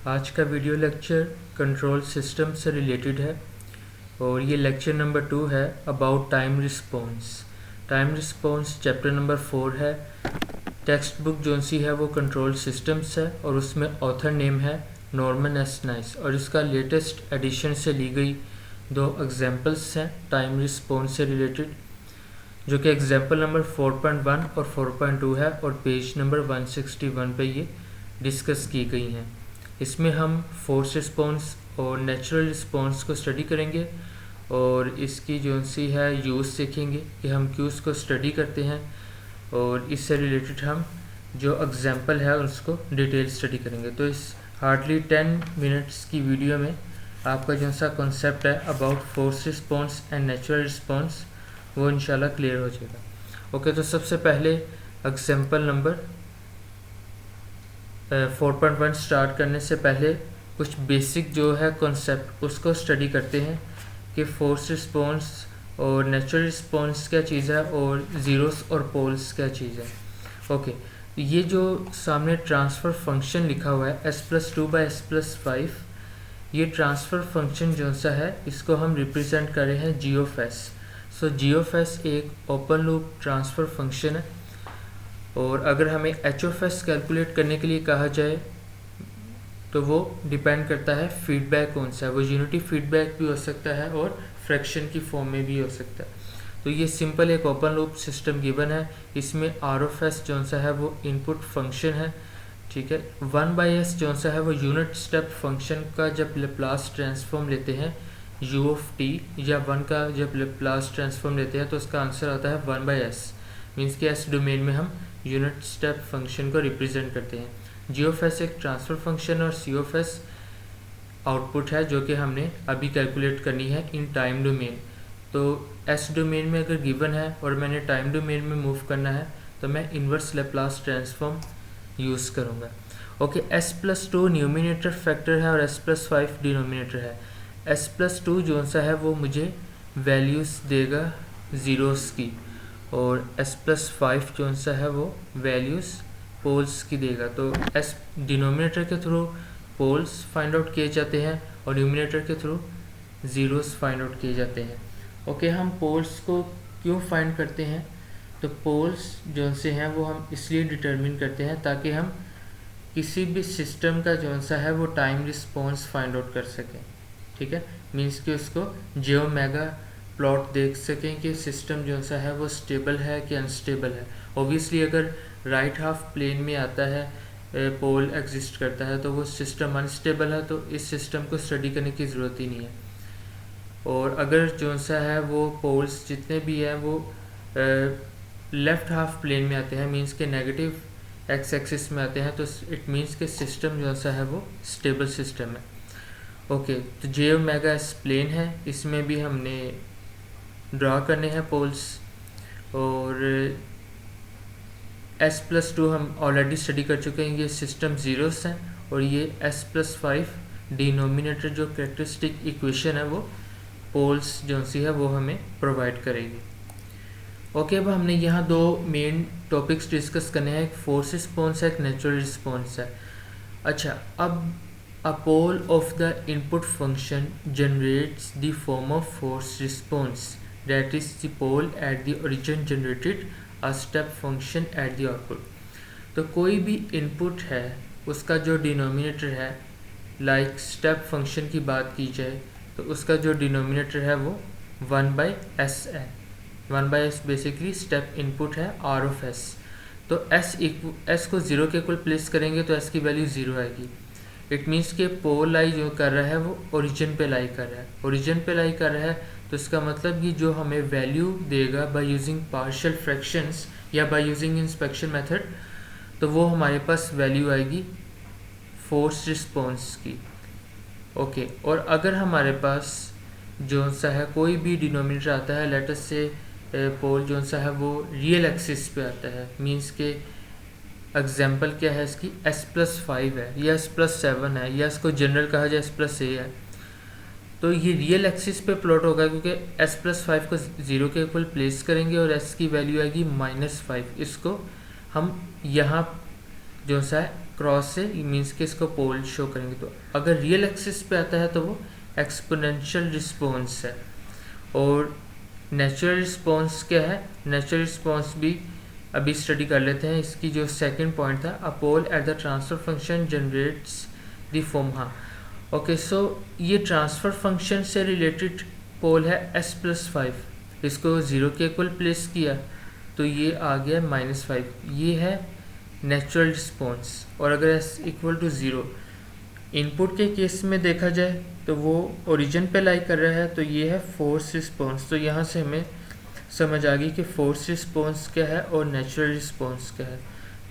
आज का video lecture control system से रिलेटेड है और ये लेक्चर नंबर 2 है about time response. Time response chapter number 4 है। टेक्स्ट बुक जो सी है वो कंट्रोल सिस्टम्स है और उसमें ऑथर नेम है नॉर्मन एस नाइस और इसका लेटेस्ट एडिशन से ली गई 2 एग्जांपल्स हैं टाइम रिस्पॉन्स से रिलेटेड, जो कि एग्जांपल नंबर 4.1 और 4.2 है और पेज नंबर 161 पे ये डिस्कस की गई हैं। इसमें हम फोर्स रिस्पॉन्स और नेचुरल रिस्पॉन्स को स्टडी करेंगे और इसकी जो सी है यूज़ सीखेंगे कि हम क्यों उसको स्टडी करते हैं और इससे रिलेटेड हम जो एग्जांपल है उसको डिटेल स्टडी करेंगे। तो इस हार्डली 10 मिनट्स की वीडियो में आपका जो सा कॉन्सेप्ट है about force response and natural response वो इंशाल्लाह क्लियर हो जाएगा। ओके, तो सबसे पहले एग्जांपल नंबर 4.1 स्टार्ट करने से पहले कुछ बेसिक जो है कॉन्सेप्ट उसको स्टडी करते हैं कि फोर्स रिस्पॉन्स और नेचुरल रिस्पॉन्स क्या चीज़ है और ज़ीरोस और पोल्स क्या चीज़ है। ओके, ये जो सामने ट्रांसफ़र फंक्शन लिखा हुआ है s+2/s+5, ये ट्रांसफ़र फंक्शन जो सा है इसको हम रिप्रेजेंट कर रहे हैं G of S. So G of S एक ओपन लूप ट्रांसफ़र फंक्शन है और अगर हमें एच ऑफ एस कैलकुलेट करने के लिए कहा जाए तो वो डिपेंड करता है फीडबैक कौन सा है। वो यूनिटी फीडबैक भी हो सकता है और फ्रैक्शन की फॉर्म में भी हो सकता है। तो ये सिंपल एक ओपन लूप सिस्टम गिवन है। इसमें आर ऑफ एस जो सा है वो इनपुट फंक्शन है, ठीक है। 1/s जो सा है वो यूनिट स्टेप फंक्शन का जब लेप्लास ट्रांसफॉर्म लेते हैं u ऑफ टी या 1 का जब लेप्लास ट्रांसफॉर्म लेते हैं तो उसका आंसर आता है 1/s। मीन्स कि एस डोमेन में हम यूनिट स्टेप फंक्शन को रिप्रेजेंट करते हैं। जी ऑफ एस एक ट्रांसफ़र फंक्शन और सी ऑफ एस आउटपुट है जो कि हमने अभी कैलकुलेट करनी है इन टाइम डोमेन। तो एस डोमेन में अगर गिवन है और मैंने टाइम डोमेन में मूव करना है तो मैं इन्वर्स लेप्लास ट्रांसफॉर्म यूज़ करूँगा। ओके, s+2 न्यूमिनेटर फैक्टर है और s+5 डिनोमिनेटर है। s+2 जो सा है वो मुझे वैल्यूज़ देगा ज़ीरोस की और s+5 जो सा है वो वैल्यूज़ पोल्स की देगा। तो s डिनोमिनेटर के थ्रू पोल्स फाइंड आउट किए जाते हैं और न्यूमिनेटर के थ्रू ज़ीरोस फाइंड आउट किए जाते हैं। ओके, हम पोल्स को क्यों फाइंड करते हैं? तो पोल्स जो से हैं वो हम इसलिए डिटरमिन करते हैं ताकि हम किसी भी सिस्टम का जो सा है वो टाइम रिस्पॉन्स फाइंड आउट कर सकें, ठीक है। मीन्स कि उसको जियोमेगा प्लॉट देख सकें कि सिस्टम जो सा है वो स्टेबल है कि अनस्टेबल है। ओबियसली अगर राइट हाफ प्लेन में आता है पोल एग्जिस्ट करता है तो वो सिस्टम अनस्टेबल है, तो इस सिस्टम को स्टडी करने की ज़रूरत ही नहीं है। और अगर जो सा है वो पोल्स जितने भी हैं वो लेफ़्ट हाफ प्लेन में आते हैं, मीन्स के नेगेटिव एक्स एक्सिस में आते हैं, तो इट मीन्स के सिस्टम जो सा है वो स्टेबल सिस्टम है। ओके, तो जे ओमेगा एस प्लेन है, इसमें भी हमने ड्रा करने हैं पोल्स और s+2 हम ऑलरेडी स्टडी कर चुके हैं। ये सिस्टम ज़ीरोस हैं और ये s+5 डिनोमिनेटर जो कैरेक्टरिस्टिक इक्वेशन है वो पोल्स जो सी है वो हमें प्रोवाइड करेगी। ओके, अब हमने यहाँ 2 मेन टॉपिक्स डिस्कस करने हैं, एक फोर्स रिस्पॉन्स है, एक नेचुरल रिस्पॉन्स है। अच्छा, अब a pole of the input function generates the form of force response, that is the pole at the origin generated a step function at the output। तो कोई भी इनपुट है उसका जो डिनोमिनेटर है, लाइक स्टेप फंक्शन की बात की जाए तो उसका जो डिनोमिनेटर है वो 1/s है। 1/s बेसिकली स्टेप इनपुट है आर ऑफ एस। तो s को 0 के इक्वल प्लेस करेंगे तो s की वैल्यू 0 आएगी। इट मीन्स कि पोल लाई जो कर रहा है वो ओरिजिन पे लाई कर रहा है। ओरिजिन पे लाई कर रहा है तो इसका मतलब कि जो हमें वैल्यू देगा बाय यूजिंग पार्शियल फ्रैक्शंस या बाय यूजिंग इंस्पेक्शन मेथड, तो वो हमारे पास वैल्यू आएगी फोर्स रिस्पॉन्स की। ओके, और अगर हमारे पास जो सा है कोई भी डिनोमिनेटर आता है, लेट अस से पोल जो सा है वो रियल एक्सिस पे आता है, मीन्स के एग्जाम्पल क्या है इसकी s+5 है या s+7 है या इसको जनरल कहा जाए s+a है। तो ये रियल एक्सिस पे प्लॉट होगा क्योंकि s+5 को 0 के इक्वल प्लेस करेंगे और s की वैल्यू आएगी -5। इसको हम यहाँ जो सा है क्रॉस से मीन्स कि इसको पोल शो करेंगे। तो अगर रियल एक्सिस पे आता है तो वो एक्सपोनेंशियल रिस्पॉन्स है। और नेचुरल रिस्पॉन्स क्या है? नेचुरल रिस्पॉन्स भी अभी स्टडी कर लेते हैं। इसकी जो सेकंड पॉइंट था, a pole at the transfer function generates the form. हाँ ओके, सो ये ट्रांसफर फंक्शन से रिलेटेड पोल है s+5। इसको 0 के इक्वल प्लेस किया तो ये आ गया -5। ये है नेचुरल रिस्पॉन्स। और अगर s = 0 इनपुट के केस में देखा जाए तो वो ओरिजिन पे लाई कर रहा है, तो ये है फोर्स रिस्पॉन्स। तो यहाँ से हमें समझ आ गई कि फोर्स रिस्पॉन्स क्या है और नेचुरल रिस्पॉन्स क्या है।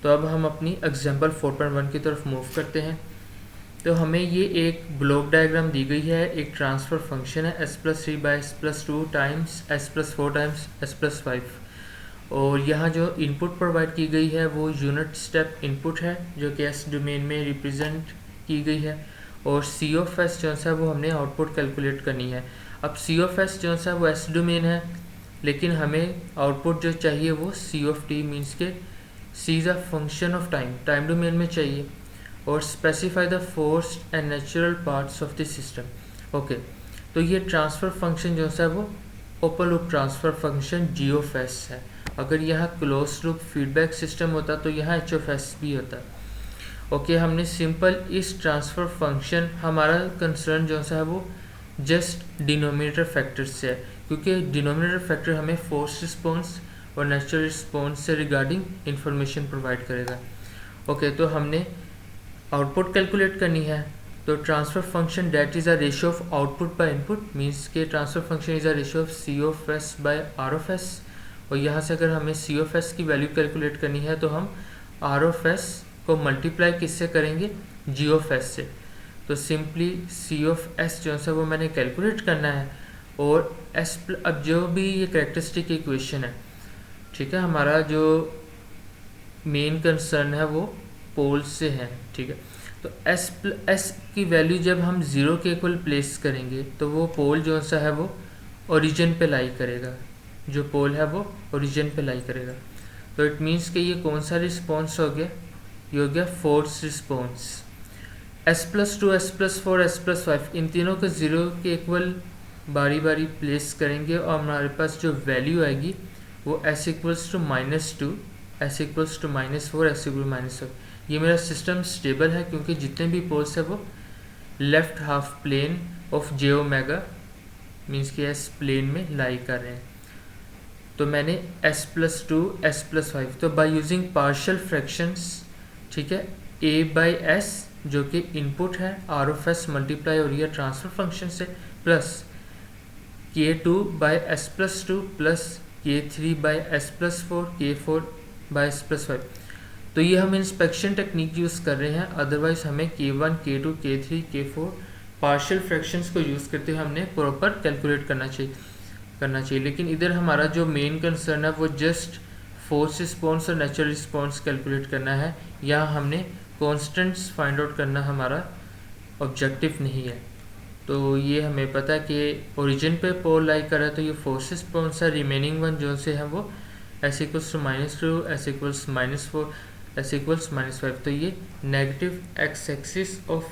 तो अब हम अपनी एग्जांपल 4.1 की तरफ मूव करते हैं। तो हमें ये एक ब्लॉक डायग्राम दी गई है। एक ट्रांसफर फंक्शन है s+3/s+2 times s+4 times s+5। और यहाँ जो इनपुट प्रोवाइड की गई है वो यूनिट स्टेप इनपुट है जो कि एस डोमेन में रिप्रेजेंट की गई है। और C(s) जो सा वो हमने आउटपुट कैलकुलेट करनी है। अब C(s) जो सा वो एस डोमेन है, लेकिन हमें आउटपुट जो चाहिए वो C(t) मीन्स के C is a function of time, time domain में चाहिए। और specify the forced and natural parts of the system. Okay, तो ये ट्रांसफ़र फंक्शन जो सा वो open loop transfer function G(s) है। अगर यहाँ क्लोज लूप फीडबैक सिस्टम होता तो यहाँ H(s) भी होता। ओके, हमने सिंपल इस ट्रांसफ़र फंक्शन, हमारा कंसर्न जो सा है वो जस्ट डिनोमिनेटर फैक्टर से है, क्योंकि डिनोमिनेटर फैक्टर हमें फोर्स रिस्पॉन्स और नेचुरल रिस्पॉन्स से रिगार्डिंग इंफॉर्मेशन प्रोवाइड करेगा। ओके, तो हमने आउटपुट कैलकुलेट करनी है। तो transfer function that is a ratio of output by input, means के transfer function is a ratio of C(s) by R(s). और यहाँ से अगर हमें C(s) की वैल्यू कैलकुलेट करनी है तो हम R(s) को मल्टीप्लाई किससे करेंगे? G(s) से। तो सिंपली C(s) जो सा वो मैंने कैलकुलेट करना है। और अब जो भी ये कैरेक्टरिस्टिक इक्वेशन है, ठीक है, हमारा जो मेन कंसर्न है वो पोल से है, ठीक है। तो s की वैल्यू जब हम 0 के इक्वल प्लेस करेंगे तो वो पोल जो सा है वो ओरिजिन पे लाई करेगा, जो पोल है वो ओरिजिन पे लाई करेगा। तो इट मीन्स कि ये कौन सा रिस्पॉन्स हो गया? ये हो गया force response. s+2 s+4 s+5 इन तीनों को 0 के इक्वल बारी बारी प्लेस करेंगे और हमारे पास जो वैल्यू आएगी वो s = -2 s = -4 s = -5। ये मेरा सिस्टम स्टेबल है क्योंकि जितने भी पोल्स है वो left half plane of j omega means कि s प्लेन में लाई कर रहे हैं। तो मैंने s+2 s+5, तो बाय यूजिंग पार्शियल फ्रैक्शंस, ठीक है, a/s जो कि इनपुट है R(s) मल्टीप्लाई हो रही है ट्रांसफ़र फंक्शन से, plus k2/s+2 plus k3/s+4 k4/s+5। तो ये हम इंस्पेक्शन टेक्निक यूज़ कर रहे हैं, अदरवाइज हमें k1 k2 k3 k4 partial fractions को यूज़ करते हुए हमने प्रॉपर कैलकुलेट करना चाहिए। लेकिन इधर हमारा जो मेन कंसर्न है वो जस्ट फोर्स रिस्पॉन्स और नेचुरल रिस्पॉन्स कैलकुलेट करना है। यहाँ हमने कॉन्स्टेंट्स फाइंड आउट करना हमारा ऑब्जेक्टिव नहीं है। तो ये हमें पता है कि ओरिजिन पे पोल लाई कर रहा है, तो ये फोर्स रिस्पॉन्स है। रिमेनिंग वन जो से है वो s = -2 s = -4 s = -5। तो ये negative x axis of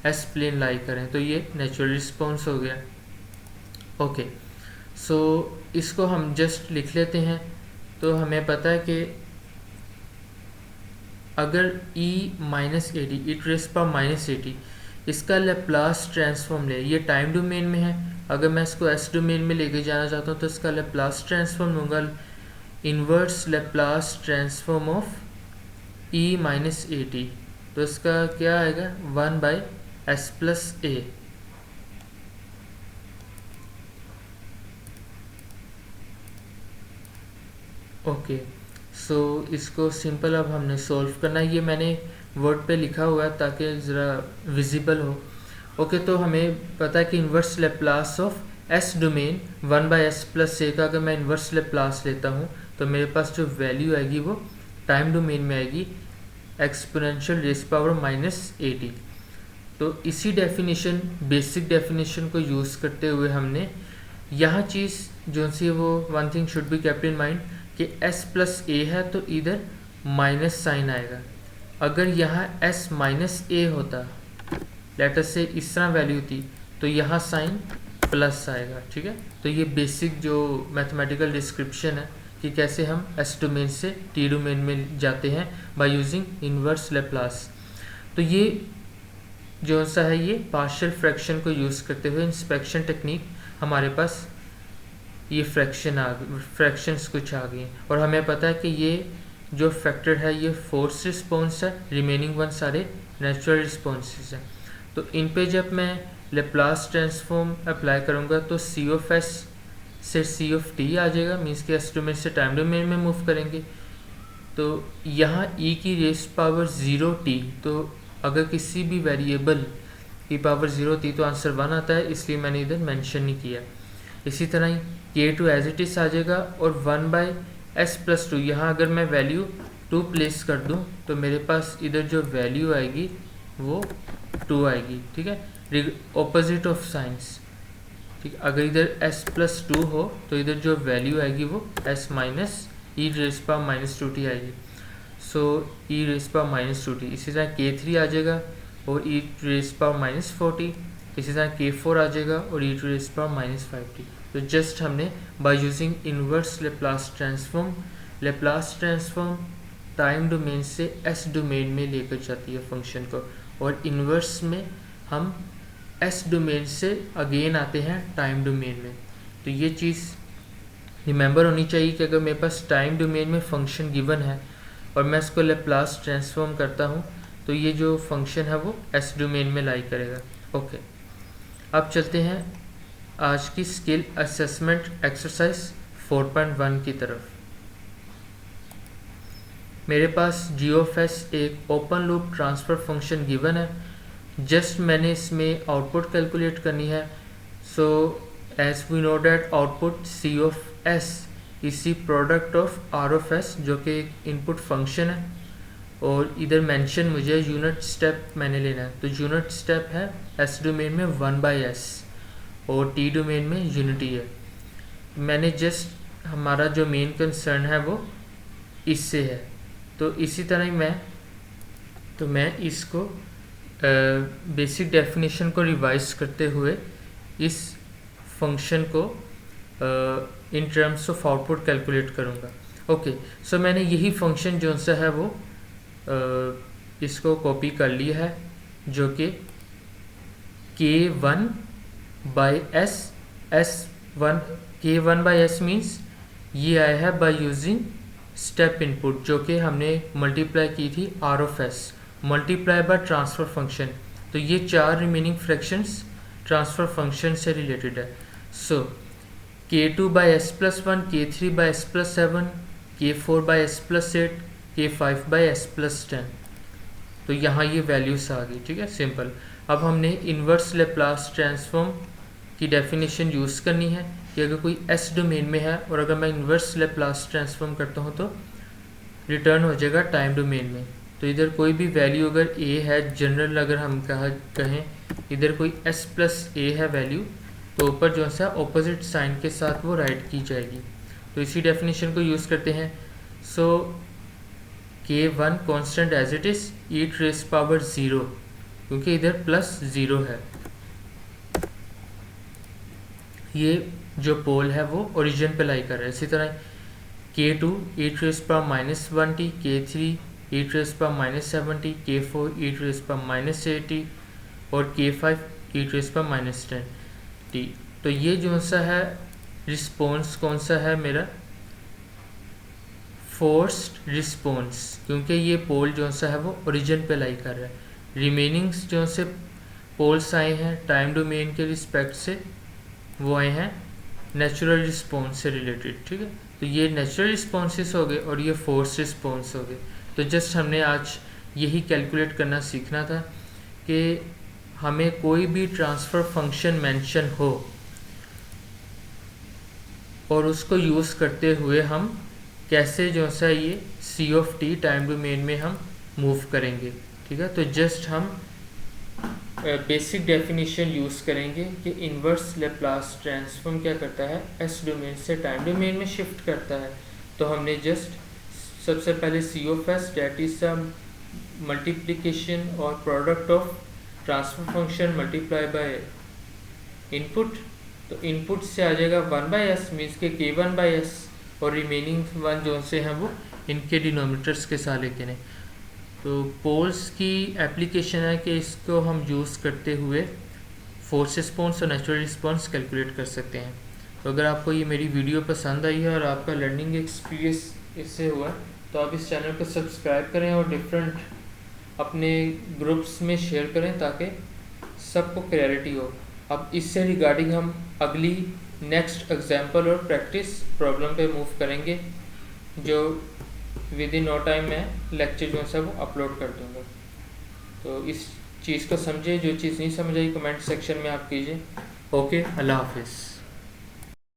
s plane lie करें, तो ये नेचुरल रिस्पॉन्स हो गया। ओके, सो इसको हम जस्ट लिख लेते हैं। तो हमें पता है कि अगर e-80 इसका लेप्लास ट्रांसफॉर्म ले, ये टाइम डोमेन में है, अगर मैं इसको s डोमेन में लेके जाना चाहता हूँ तो इसका लेप्लास ट्रांसफॉर्म लूँगा, inverse Laplace transform of e-80। तो इसका क्या आएगा? 1/s+a। ओके, सो इसको सिंपल अब हमने सॉल्व करना है। ये मैंने वर्ड पे लिखा हुआ है ताकि ज़रा विजिबल हो। ओके, तो हमें पता है कि inverse Laplace of s domain 1/s+a का अगर मैं इन्वर्स लेप्लास लेता हूँ तो मेरे पास जो वैल्यू आएगी वो टाइम डोमेन में आएगी e⁻⁻80। तो इसी डेफिनेशन, बेसिक डेफिनेशन को यूज़ करते हुए हमने यहाँ चीज़ जो सी वो one thing should be kept in mind कि s+a है तो इधर माइनस साइन आएगा, अगर यहाँ s माइनस ए होता, लेटर से इस तरह वैल्यू होती, तो यहाँ साइन प्लस आएगा, ठीक है। तो ये बेसिक जो मैथमेटिकल डिस्क्रिप्शन है कि कैसे हम एस डोमेन से टी डोमेन में जाते हैं बाय यूजिंग इन्वर्स लेप्लास। तो ये जो सा है ये पार्शियल फ्रैक्शन को यूज़ करते हुए इंस्पेक्शन टेक्निक हमारे पास ये फ्रैक्शंस कुछ आ गई और हमें पता है कि ये जो फैक्टर है ये फोर्स रिस्पॉन्स है, रिमेनिंग वन सारे नेचुरल रिस्पॉन्सेस हैं। तो इन पे जब मैं लेप्लास ट्रांसफॉर्म अप्लाई करूँगा तो सी ऑफ एस से सी ऑफ टी आ जाएगा, मीन्स के एस डोमेन से टाइम डोमेन में मूव करेंगे। तो यहाँ e की रेस पावर 0t, तो अगर किसी भी वेरिएबल की पावर 0 थी तो आंसर 1 आता है, इसलिए मैंने इधर मेंशन नहीं किया। इसी तरह ही k2 एज इट इज आ जाएगा और 1/s+2, यहाँ अगर मैं वैल्यू 2 प्लेस कर दूँ तो मेरे पास इधर जो वैल्यू आएगी वो 2 आएगी, ठीक है, ऑपोजिट ऑफ साइंस, ठीक। अगर इधर s+2 हो तो इधर जो वैल्यू आएगी वो s माइनस e⁻⁻2t आएगी, सो e⁻⁻2t। इसी तरह k3 आ जाएगा और e⁻⁻4t, इसी तरह k4 आ जाएगा और e⁻⁻5t। तो जस्ट हमने by using inverse Laplace transform time domain से एस डोमेन में लेकर जाती है फंक्शन को, और इन्वर्स में हम एस डोमेन से अगेन आते हैं टाइम डोमेन में। तो ये चीज़ रिमेंबर होनी चाहिए कि अगर मेरे पास टाइम डोमेन में फंक्शन गिवन है और मैं इसको लेप्लास ट्रांसफॉर्म करता हूँ तो ये जो फंक्शन है वो एस डोमेन में लाई करेगा। ओके, अब चलते हैं आज की स्किल असेसमेंट एक्सरसाइज 4.1 की तरफ। मेरे पास जी ऑफ एस एक open loop transfer function given है, जस्ट मैंने इसमें आउटपुट कैलकुलेट करनी है। So as we know that output C of S is the product of R of S, जो कि एक इनपुट फंक्शन है, और इधर मेंशन मुझे यूनिट स्टेप मैंने लेना है। तो यूनिट स्टेप है एस डोमेन में 1/s और टी डोमेन में यूनिटी है। मैंने जस्ट हमारा जो मेन कंसर्न है वो इससे है, तो इसी तरह ही मैं इसको बेसिक डेफिनेशन को रिवाइज करते हुए इस फंक्शन को in terms of output calculate करूँगा। ओके, सो मैंने यही फंक्शन जो सा है वो इसको कॉपी कर लिया है, जो कि k1/s k1/s मीन्स ये आया है बाय यूजिंग स्टेप इनपुट, जो कि हमने मल्टीप्लाई की थी R of S multiply by transfer function. तो ये 4 रिमेनिंग फ्रैक्शंस ट्रांसफ़र फंक्शन से रिलेटेड है। So k2/s+1, k3/s+7, k4/s+8, k5/s+10, तो यहाँ ये वैल्यूज आ गई, ठीक है, सिंपल। अब हमने इन्वर्स लेप्लास ट्रांसफॉर्म की डेफिनेशन यूज़ करनी है कि अगर कोई एस डोमेन में है और अगर मैं इन्वर्स लेप्लास ट्रांसफॉर्म करता हूँ तो रिटर्न हो जाएगा टाइम डोमेन में। तो इधर कोई भी वैल्यू अगर ए है, जनरल अगर हम कहें इधर कोई s+a है वैल्यू, तो ऊपर जो सा अपोजिट साइन के साथ वो राइट की जाएगी। तो इसी डेफिनेशन को यूज़ करते हैं। So k1 constant as it is e⁻⁻0, क्योंकि इधर +0 है। ये जो पोल है वो ओरिजिन पे लाई कर रहा है। इसी तरह k2 e⁻⁻1t, k3 e⁻⁻7t, k4 e⁻⁻8t और k5 e⁻⁻10t। तो ये जो सा है रिस्पॉन्स कौन सा है मेरा, फोर्स्ड रिस्पॉन्स, क्योंकि ये पोल जो सा है वो ओरिजिन पे लाई कर रहा है। रिमेनिंग्स जो से पोल्स आए हैं टाइम डोमेन के रिस्पेक्ट से वो आए हैं नेचुरल रिस्पॉन्स से रिलेटेड, ठीक है। तो ये नेचुरल रिस्पॉन्सेस हो गए और ये फोर्स रिस्पॉन्स हो गए। तो जस्ट हमने आज यही कैलकुलेट करना सीखना था कि हमें कोई भी ट्रांसफ़र फंक्शन मेंशन हो और उसको यूज़ करते हुए हम कैसे जो सा ये सी ऑफ टी टाइम डोमेन में हम मूव करेंगे, ठीक है। तो जस्ट हम बेसिक डेफिनेशन यूज़ करेंगे कि इन्वर्स लेप्लास ट्रांसफॉर्म क्या करता है, एस डोमेन से टाइम डोमेन में शिफ्ट करता है। तो हमने जस्ट सबसे पहले C of S that is multiplication और product of transfer function multiply by input, तो इनपुट से आ जाएगा 1/s मीन्स के k1/s और रिमेनिंग वन जो से हैं वो इनके डिनोमिनेटर्स के साथ लेके ने। तो पोल्स की एप्लीकेशन है कि इसको हम यूज़ करते हुए फोर्स रिस्पॉन्स और नेचुरल रिस्पॉन्स कैलकुलेट कर सकते हैं। तो अगर आपको ये मेरी वीडियो पसंद आई है और आपका लर्निंग एक्सपीरियंस इससे हुआ तो आप इस चैनल को सब्सक्राइब करें और डिफरेंट अपने ग्रुप्स में शेयर करें ताकि सबको क्लैरिटी हो। अब इससे रिगार्डिंग हम अगली नेक्स्ट एग्जांपल और प्रैक्टिस प्रॉब्लम पे मूव करेंगे जो विद इन नो टाइम मैं लेक्चर जो है वो अपलोड कर दूँगा। तो इस चीज़ को समझे, जो चीज़ नहीं समझ आई कमेंट सेक्शन में आप कीजिए। ओके, अल्लाह हाफिज़।